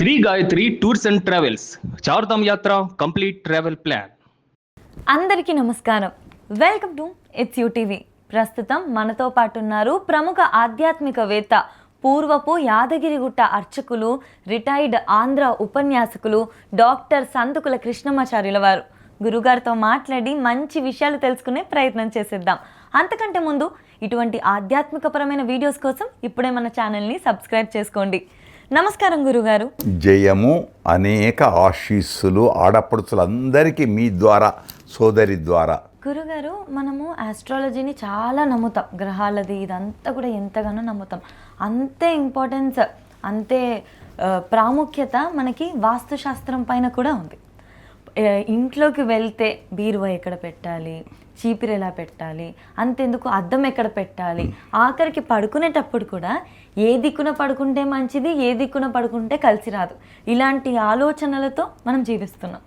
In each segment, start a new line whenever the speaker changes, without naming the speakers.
Shri Gayatri tours and travels Chardham యాత్ర complete travel plan.
అందరికీ నమస్కారం. Welcome to its you TV. ప్రస్తుతం మనతో పాటు ఉన్నారు ప్రముఖ ఆధ్యాత్మికవేత్త, పూర్వపు యాదగిరిగుట్ట అర్చకులు, రిటైర్డ్ ఆంధ్ర ఉపన్యాసకులు డాక్టర్ సందుకుల కృష్ణమాచార్యుల వారు. గురుగారితో మాట్లాడి మంచి విషయాలు తెలుసుకునే ప్రయత్నం చేసేద్దాం. అంతకంటే ముందు ఇటువంటి ఆధ్యాత్మికపరమైన వీడియోస్ కోసం ఇప్పుడే మన ఛానల్ని సబ్స్క్రైబ్ చేసుకోండి. నమస్కారం గురుగారు.
జయము, అనేక ఆశీస్సులు ఆడపడుచులందరికీ మీ ద్వారా, సోదరి ద్వారా.
గురుగారు, మనము ఆస్ట్రాలజీని చాలా నమ్ముతాం. గ్రహాలది ఇదంతా కూడా ఎంతగానో నమ్ముతాం. అంతే ఇంపార్టెన్స్, అంతే ప్రాముఖ్యత మనకి వాస్తుశాస్త్రం పైన కూడా ఉంది. ఇంట్లోకి వెళ్తే బీరువా ఎక్కడ పెట్టాలి, చీపిరి ఎలా పెట్టాలి, అంతెందుకు అద్దం ఎక్కడ పెట్టాలి, ఆఖరికి పడుకునేటప్పుడు కూడా ఏ దిక్కున పడుకుంటే మంచిది, ఏ దిక్కున పడుకుంటే కలిసి రాదు, ఇలాంటి ఆలోచనలతో మనం జీవిస్తున్నాం.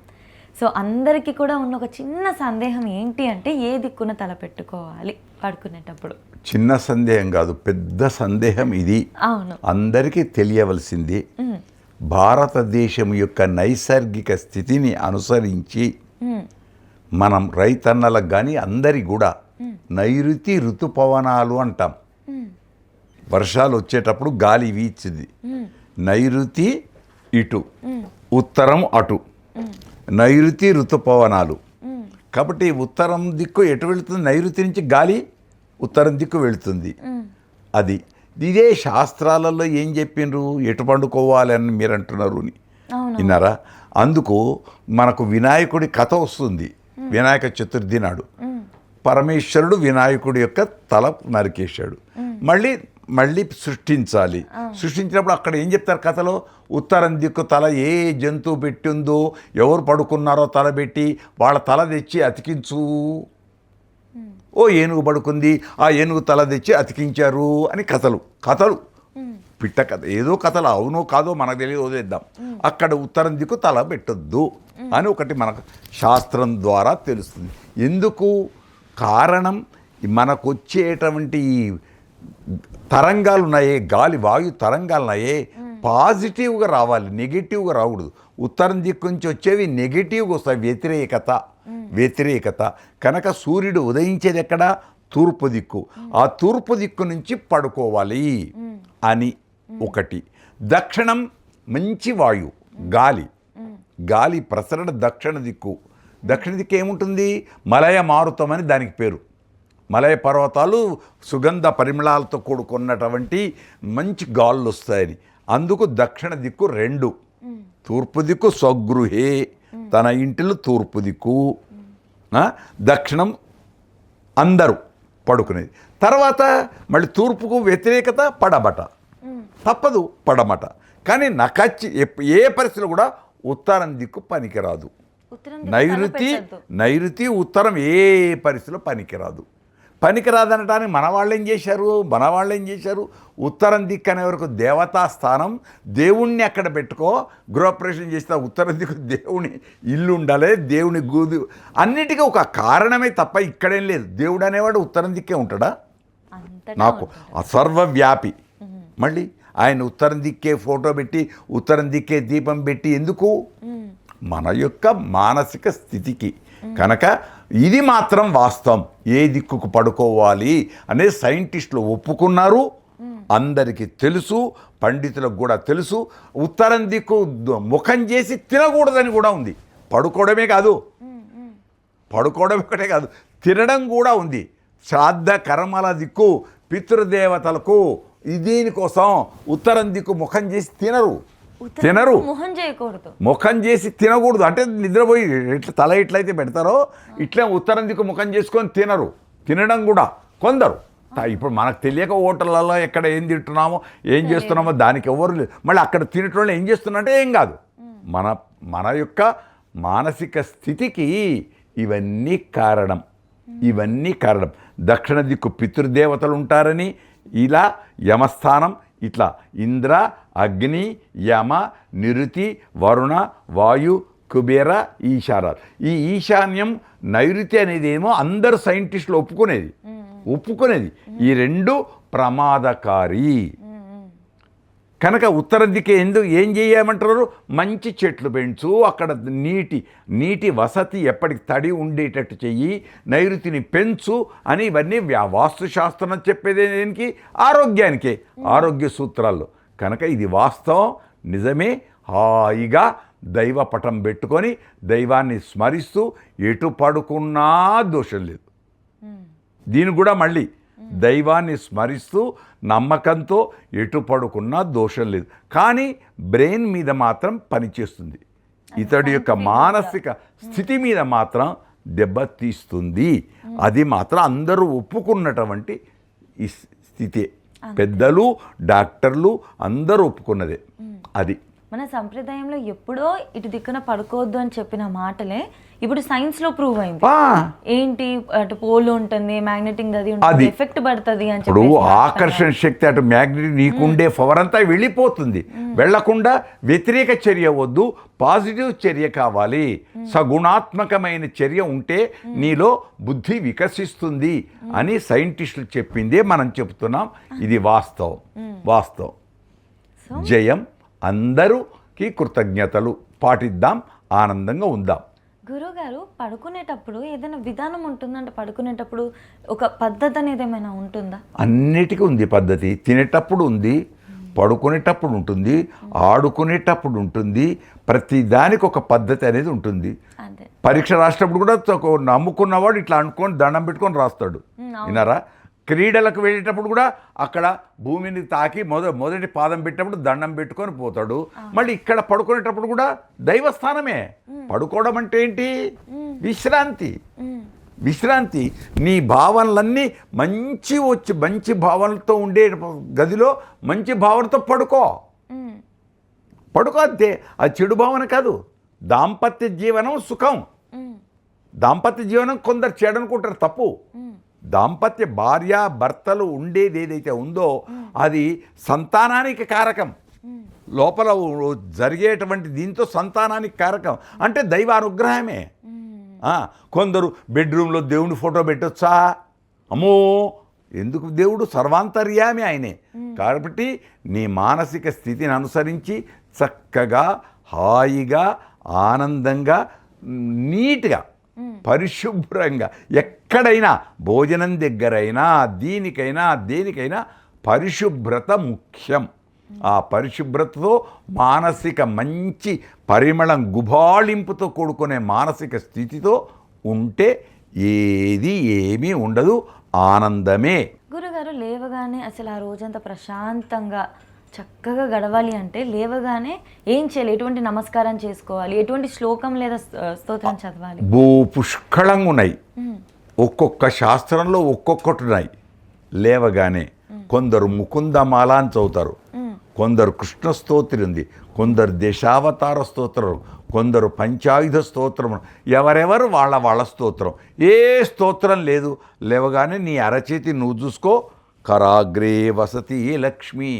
సో అందరికీ కూడా ఉన్న ఒక చిన్న సందేహం ఏంటి అంటే, ఏ దిక్కున తల పెట్టుకోవాలి పడుకునేటప్పుడు?
చిన్న సందేహం కాదు, పెద్ద సందేహం ఇది.
అవును,
అందరికీ తెలియవలసింది. భారతదేశం యొక్క నైసర్గిక స్థితిని అనుసరించి మనం రైతన్నలకు కానీ అందరి కూడా నైరుతి ఋతుపవనాలు అంటాం. వర్షాలు వచ్చేటప్పుడు గాలి వీచింది, నైరుతి ఇటు, ఉత్తరం అటు, నైరుతి ఋతుపవనాలు. కాబట్టి ఉత్తరం దిక్కు ఎటు వెళుతుంది? నైరుతి నుంచి గాలి ఉత్తరం దిక్కు వెళుతుంది. అది ఇదే శాస్త్రాలలో ఏం చెప్పిండ్రు, ఎటు పండుకోవాలి అని మీరు అంటున్నారు విన్నారా? అందుకు మనకు వినాయకుడి కథ వస్తుంది. వినాయక చతుర్థి నాడు పరమేశ్వరుడు వినాయకుడి యొక్క తల నరికేశాడు. మళ్ళీ సృష్టించాలి. సృష్టించినప్పుడు అక్కడ ఏం చెప్తారు కథలో? ఉత్తరం దిక్కు తల ఏ జంతువు పెట్టిందో, ఎవరు పడుకున్నారో తల పెట్టి వాళ్ళ తల తెచ్చి అతికించు. ఓ ఏనుగు పడుకుంది, ఆ ఏనుగు తల తెచ్చి అతికించారు అని కథలు పిట్ట కథ. ఏదో కథలు అవునో కాదో మనకు తెలియదు, వదిలేద్దాం. అక్కడ ఉత్తరం దిక్కు తల పెట్టొద్దు అని ఒకటి మనకు శాస్త్రం ద్వారా తెలుస్తుంది. ఎందుకు? కారణం మనకు వచ్చేటువంటి తరంగాలు ఉన్నాయే, గాలి వాయు తరంగాలు ఉన్నాయే, పాజిటివ్గా రావాలి, నెగిటివ్గా రాకూడదు. ఉత్తరం దిక్కు నుంచి వచ్చేవి నెగిటివ్గా వస్తాయి, వ్యతిరేకత. కనుక సూర్యుడు ఉదయించేది ఎక్కడ? తూర్పు దిక్కు. ఆ తూర్పు దిక్కు నుంచి పడుకోవాలి అని ఒకటి. దక్షిణం మంచి వాయు, గాలి ప్రసరణ దక్షిణ దిక్కు. దక్షిణ దిక్కు ఏముంటుంది? మలయ మారుతం అని దానికి పేరు. మలయ పర్వతాలు సుగంధ పరిమళాలతో కూడుకున్నటువంటి మంచి గాలులు వస్తాయని. అందుకు దక్షిణ దిక్కు 2. తూర్పు దిక్కు స్వగృహే, తన ఇంటిలో తూర్పు దిక్కు. దక్షిణం అందరూ పడుకునేది. తర్వాత మళ్ళీ తూర్పుకు వ్యతిరేకత పడమట. తప్పదు పడమట. కానీ నకచ్చి ఏ పరిస్థితిలో కూడా ఉత్తరం దిక్కు పనికిరాదు. నైరుతి ఉత్తరం ఏ పరిస్థితిలో పనికిరాదనటానికి మన వాళ్ళు ఏం చేశారు? ఉత్తరం దిక్కు అనే వరకు దేవతా స్థానం, దేవుణ్ణి అక్కడ పెట్టుకో. గృహప్రవేశం చేస్తే ఉత్తరం దిక్కు దేవుని ఇల్లు ఉండాలి, దేవుని గూదు, అన్నిటికీ ఒక కారణమే తప్ప ఇక్కడేం లేదు. దేవుడు అనేవాడు ఉత్తరం దిక్కే ఉంటాడా? నాకు సర్వవ్యాపి. మళ్ళీ ఆయన ఉత్తరం దిక్కే ఫోటో పెట్టి, ఉత్తరం దిక్కే దీపం పెట్టి ఎందుకు? మన యొక్క మానసిక స్థితికి. కనుక ఇది మాత్రం వాస్తవం. ఏ దిక్కుకు పడుకోవాలి అనేది సైంటిస్టులు ఒప్పుకున్నారు, అందరికీ తెలుసు, పండితులకు కూడా తెలుసు. ఉత్తరం దిక్కు ముఖం చేసి తినకూడదని కూడా ఉంది. పడుకోవడమే ఒకటే కాదు, తినడం కూడా ఉంది. శ్రాద్ధ కర్మల దిక్కు, పితృదేవతలకు దీనికోసం ఉత్తరం దిక్కు ముఖం చేసి తినరు. ముఖం చేసి తినకూడదు. అంటే నిద్రపోయి ఇట్లా తల ఎట్లయితే పెడతారో ఇట్లా ఉత్తరం దిక్కు ముఖం చేసుకొని తినడం కూడా కొందరు. ఇప్పుడు మనకు తెలియక హోటళ్ళలో ఎక్కడ ఏం తింటున్నామో, ఏం చేస్తున్నామో దానికి ఎవరు లేదు. మళ్ళీ అక్కడ తినటం ఏం చేస్తున్నట్టే ఏం కాదు. మన యొక్క మానసిక స్థితికి ఇవన్నీ కారణం. దక్షిణ దిక్కు పితృదేవతలు ఉంటారని, ఇలా యమస్థానం, ఇట్లా ఇంద్ర, అగ్ని, యమ, నిరుతి, వరుణ, వాయు, కుబేర, ఈశారాలు. ఈ ఈశాన్యం, నైరుతి అనేది ఏమో అందరు సైంటిస్టులు ఒప్పుకునేది. ఈ 2 ప్రమాదకారి. కనుక ఉత్తర దిక్కు ఏం చేయమంటారు, మంచి చెట్లు పెంచు, అక్కడ నీటి వసతి ఎప్పటికి తడి ఉండేటట్టు చెయ్యి, నైరుతిని పెంచు అని ఇవన్నీ వాస్తుశాస్త్రం చెప్పేది దేనికి, ఆరోగ్యానికే, ఆరోగ్య సూత్రాల్లో. కనుక ఇది వాస్తవం, నిజమే. హాయిగా దైవ పటం పెట్టుకొని దైవాన్ని స్మరిస్తూ ఎటు పడుకున్నా దోషం లేదు. దీని కూడా మళ్ళీ దైవాన్ని స్మరిస్తూ నమ్మకంతో ఎటు పడుకున్నా దోషం లేదు. కానీ బ్రెయిన్ మీద మాత్రం పనిచేస్తుంది, ఇతడి యొక్క మానసిక స్థితి మీద మాత్రం దెబ్బతీస్తుంది. అది మాత్రం అందరూ ఒప్పుకున్నటువంటి ఈ స్థితే, పెద్దలు డాక్టర్లు అందరూ ఒప్పుకున్నదే. అది
మన సంప్రదాయంలో ఎప్పుడో ఇటు దిక్కున పడుకోవద్దు అని చెప్పిన మాటలే ఇప్పుడు సైన్స్ లో ప్రూవ్ అయింది. ఏంటి, అటు పోల్ ఉంటుంది, మ్యాగ్నెటిక్ అది ఉంటుంది, ఎఫెక్ట్ పడుతుంది అని చెప్పి.
ఇప్పుడు ఆకర్షణ శక్తి అటు మ్యాగ్నెటిక్ నీకుండే పవర్ అంతా వెళ్ళిపోతుంది. వెళ్లకుండా వ్యతిరేక చర్య వద్దు, పాజిటివ్ చర్య కావాలి. సగుణాత్మకమైన చర్య ఉంటే నీలో బుద్ధి వికసిస్తుంది అని సైంటిస్టులు చెప్పిందే మనం చెప్తున్నాం. ఇది వాస్తవం, వాస్తవం. జయం. అందరూకి కృతజ్ఞతలు. పాటిద్దాం, ఆనందంగా ఉందాం.
గురుగారు, పడుకునేటప్పుడు ఏదైనా విధానం ఉంటుందంటే, పడుకునేటప్పుడు ఒక పద్ధతి అనేది ఏమైనా ఉంటుందా?
అన్నిటికీ ఉంది పద్ధతి. తినేటప్పుడు ఉంది, పడుకునేటప్పుడు ఉంటుంది, ఆడుకునేటప్పుడు ఉంటుంది. ప్రతి దానికి ఒక పద్ధతి అనేది ఉంటుంది. పరీక్ష రాసేటప్పుడు కూడా నమ్ముకున్నవాడు ఇట్లా అనుకొని దండం పెట్టుకొని రాస్తాడు. విన్నారా? క్రీడలకు వెళ్ళేటప్పుడు కూడా అక్కడ భూమిని తాకి మొదటి పాదం పెట్టినప్పుడు దండం పెట్టుకొని పోతాడు. మళ్ళీ ఇక్కడ పడుకునేటప్పుడు కూడా దైవస్థానమే. పడుకోవడం అంటే ఏంటి? విశ్రాంతి. విశ్రాంతి. నీ భావనలన్నీ మంచి భావనలతో ఉండే గదిలో మంచి భావనతో పడుకో అంతే. అది చెడు భావన కాదు. దాంపత్య జీవనం సుఖం. దాంపత్య జీవనం కొందరు చెడనుకుంటారు, తప్పు. దాంపత్య భార్య భర్తలు ఉండేది ఏదైతే ఉందో అది సంతానానికి కారకం. లోపల జరిగేటువంటి దీంతో సంతానానికి కారకం అంటే దైవ అనుగ్రహమే. కొందరు బెడ్రూమ్లో దేవుని ఫోటో పెట్టొచ్చా? అమ్మో, ఎందుకు? దేవుడు సర్వాంతర్యామి ఆయనే. కాబట్టి నీ మానసిక స్థితిని అనుసరించి చక్కగా హాయిగా ఆనందంగా నీట్గా పరిశుభ్రంగా ఎక్కడైనా భోజనం దగ్గరైనా దేనికైనా పరిశుభ్రత ముఖ్యం. ఆ పరిశుభ్రతతో మానసిక మంచి పరిమళం గుబాళింపుతో కూడుకునే మానసిక స్థితితో ఉంటే ఏమీ ఉండదు, ఆనందమే.
గురుగారు, లేవగానే అసలు ఆ రోజంతా ప్రశాంతంగా చక్కగా గడవాలి అంటే లేవగానే ఏం చేయాలి? ఎటువంటి నమస్కారం చేసుకోవాలి? ఎటువంటి శ్లోకం లేదా స్తోత్రం చదవాలి?
పుష్కళంగా ఉన్నాయి. ఒక్కొక్క శాస్త్రంలో ఒక్కొక్కటి ఉన్నాయి. లేవగానే కొందరు ముకుందమాల అని చదువుతారు, కొందరు కృష్ణ స్తోత్రం ఉంది, కొందరు దశావతార స్తోత్రం, కొందరు పంచాయుధ స్తోత్రం. ఎవరెవరు వాళ్ళ స్తోత్రం. ఏ స్తోత్రం లేదు. లేవగానే నీ అరచేతి నువ్వు చూసుకో. కరాగ్రే వసతి లక్ష్మి.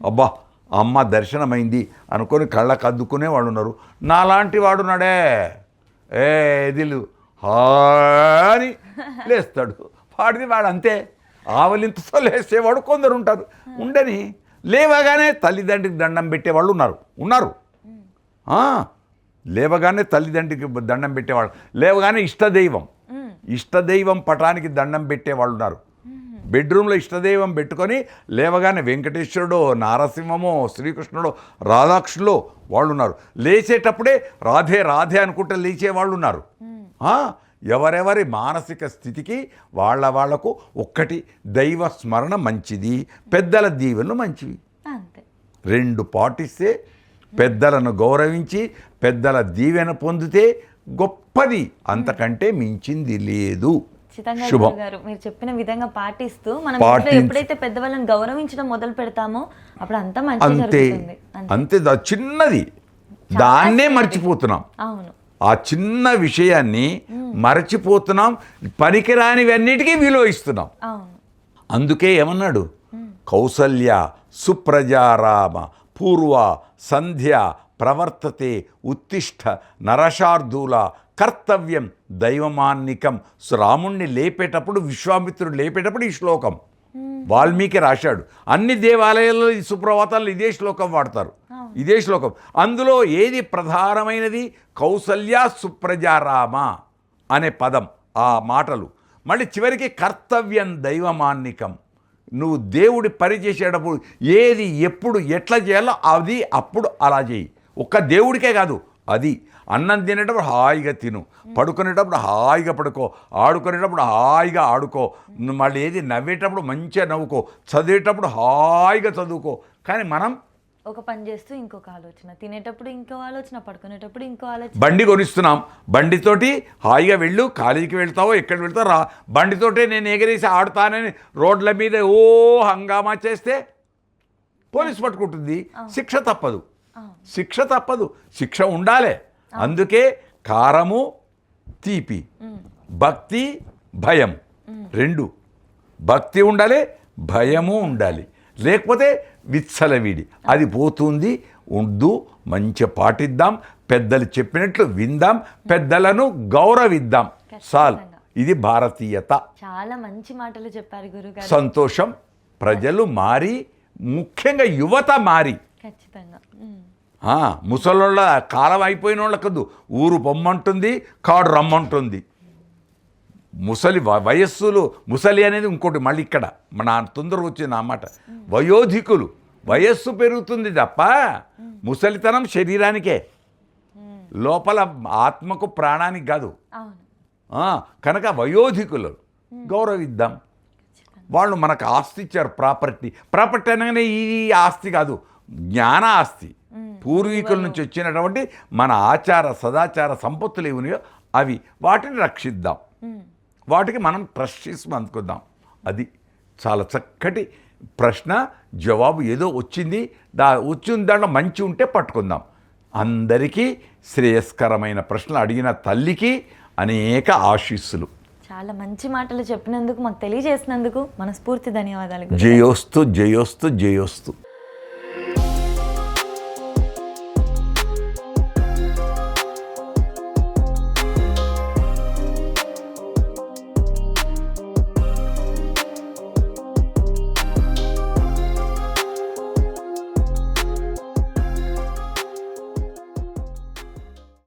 అబ్బా, అమ్మ దర్శనమైంది అనుకొని కళ్ళకు అద్దుకునే వాళ్ళు ఉన్నారు. నాలాంటి వాడున్నాడే, ఎదిలు హాని లేస్తాడు. వాడిది వాడు అంతే. ఆవలింతతో లేచేవాడు కొందరు ఉంటారు. ఉండని లేవగానే తల్లిదండ్రికి దండం పెట్టేవాళ్ళు ఉన్నారు. లేవగానే తల్లిదండ్రికి దండం పెట్టేవాళ్ళు, లేవగానే ఇష్టదైవం పటానికి దండం పెట్టేవాళ్ళు ఉన్నారు. బెడ్రూమ్లో ఇష్టదైవం పెట్టుకొని లేవగానే వెంకటేశ్వరుడో నారసింహమో శ్రీకృష్ణుడో రాధాకృష్ణులో వాళ్ళు ఉన్నారు. లేచేటప్పుడే రాధే అనుకుంటే లేచేవాళ్ళు ఉన్నారు. ఎవరెవరి మానసిక స్థితికి వాళ్లకు ఒక్కటి దైవ స్మరణ మంచిది, పెద్దల దీవెనలు మంచివి. రెండు పాటిస్తే, పెద్దలను గౌరవించి పెద్దల దీవెన పొందితే గొప్పది, అంతకంటే మించింది లేదు.
శుభం. మీరు చెప్పిన విధంగా పాటిస్తూ మనం ఎప్పుడైతే పెద్దవాళ్ళని గౌరవించడం మొదలు పెడతామో అప్పుడు అంతా మంచి జరుగుతుంది.
అంతే. చిన్నది దాన్నే మర్చిపోతున్నాం.
అవును,
ఆ చిన్న విషయాన్ని మరచిపోతున్నాం. పనికిరానివన్నిటికీ విలువ ఇస్తున్నాం. అందుకే ఏమన్నాడు? కౌసల్య సుప్రజారామ పూర్వ సంధ్య ప్రవర్తతే ఉత్తిష్ట నరశార్దూల కర్తవ్యం దైవమాన్నికం. రాముణ్ణి లేపేటప్పుడు, విశ్వామిత్రుడు లేపేటప్పుడు ఈ శ్లోకం వాల్మీకి రాశాడు. అన్ని దేవాలయాల్లో ఈ సుప్రభాతాలు ఇదే శ్లోకం వాడతారు, ఇదే శ్లోకం. అందులో ఏది ప్రధానమైనది? కౌసల్య సుప్రజారామ అనే పదం, ఆ మాటలు. మళ్ళీ చివరికి కర్తవ్యం దైవమాన్నికం. నువ్వు దేవుడి పని చేసేటప్పుడు ఏది ఎప్పుడు ఎట్లా చేయాలో అది అప్పుడు అలా చేయి. ఒక్క దేవుడికే కాదు, అది అన్నం తినేటప్పుడు హాయిగా తిను, పడుకునేటప్పుడు హాయిగా పడుకో, ఆడుకునేటప్పుడు హాయిగా ఆడుకో, మళ్ళీ ఏది నవ్వేటప్పుడు మంచిగా నవ్వుకో, చదివేటప్పుడు హాయిగా చదువుకో. కానీ మనం
ఒక పని చేస్తూ ఇంకొక ఆలోచన, తినేటప్పుడు ఇంకో ఆలోచన, పడుకునేటప్పుడు ఇంకో ఆలోచన.
బండి కొనిస్తున్నాం, బండితోటి హాయిగా వెళ్ళు, కాలేజీకి వెళ్తావో ఎక్కడ వెళ్తావో రా, బండితోటే నేను ఎగరేసి ఆడుతానని రోడ్ల మీద ఓ హంగామా చేస్తే పోలీసు పట్టుకుంటుంది, శిక్ష తప్పదు, శిక్ష తప్పదు, శిక్ష ఉండాలి. అందుకే కారము తీపి, భక్తి భయం, రెండు. భక్తి ఉండాలి, భయము ఉండాలి, లేకపోతే విచ్చలవిడి అది పోతుంది. ఉండు, మంచి పాటిద్దాం, పెద్దలు చెప్పినట్లు విందాం, పెద్దలను గౌరవిద్దాం, చాలు. ఇది భారతీయత.
చాలా మంచి మాటలు చెప్పారు గురుగారు.
సంతోషం. ప్రజలు మారి, ముఖ్యంగా యువత మారి,
ఖచ్చితంగా
ముసలోళ్ళ కాలం అయిపోయిన వాళ్ళకద్దు, ఊరు పొమ్మంటుంది, కాడు రమ్మంటుంది. ముసలి వయస్సులు, ముసలి అనేది ఇంకోటి మళ్ళీ ఇక్కడ మన తొందరగా వచ్చింది అన్నమాట. వయోధికులు, వయస్సు పెరుగుతుంది తప్ప ముసలితనం శరీరానికే, లోపల ఆత్మకు ప్రాణానికి కాదు. కనుక వయోధికులు గౌరవిద్దాం. వాళ్ళు మనకు ఆస్తి ఇచ్చారు, ప్రాపర్టీ అనగానే ఈ ఆస్తి కాదు, జ్ఞాన ఆస్తి. పూర్వీకుల నుంచి వచ్చినటువంటి మన ఆచార సదాచార సంపత్తులు ఏమున్నాయో అవి, వాటిని రక్షిద్దాం, వాటికి మనం ట్రస్టీస్ అందుకుందాం. అది చాలా చక్కటి ప్రశ్న, జవాబు ఏదో వచ్చింది, వచ్చిన దాంట్లో మంచి ఉంటే పట్టుకుందాం. అందరికీ శ్రేయస్కరమైన ప్రశ్నలు అడిగిన తల్లికి అనేక ఆశీస్సులు.
చాలా మంచి మాటలు చెప్పినందుకు, మాకు తెలియజేసినందుకు మనస్ఫూర్తి ధన్యవాదాలు.
జయోస్తు జయోస్తు జయోస్తు.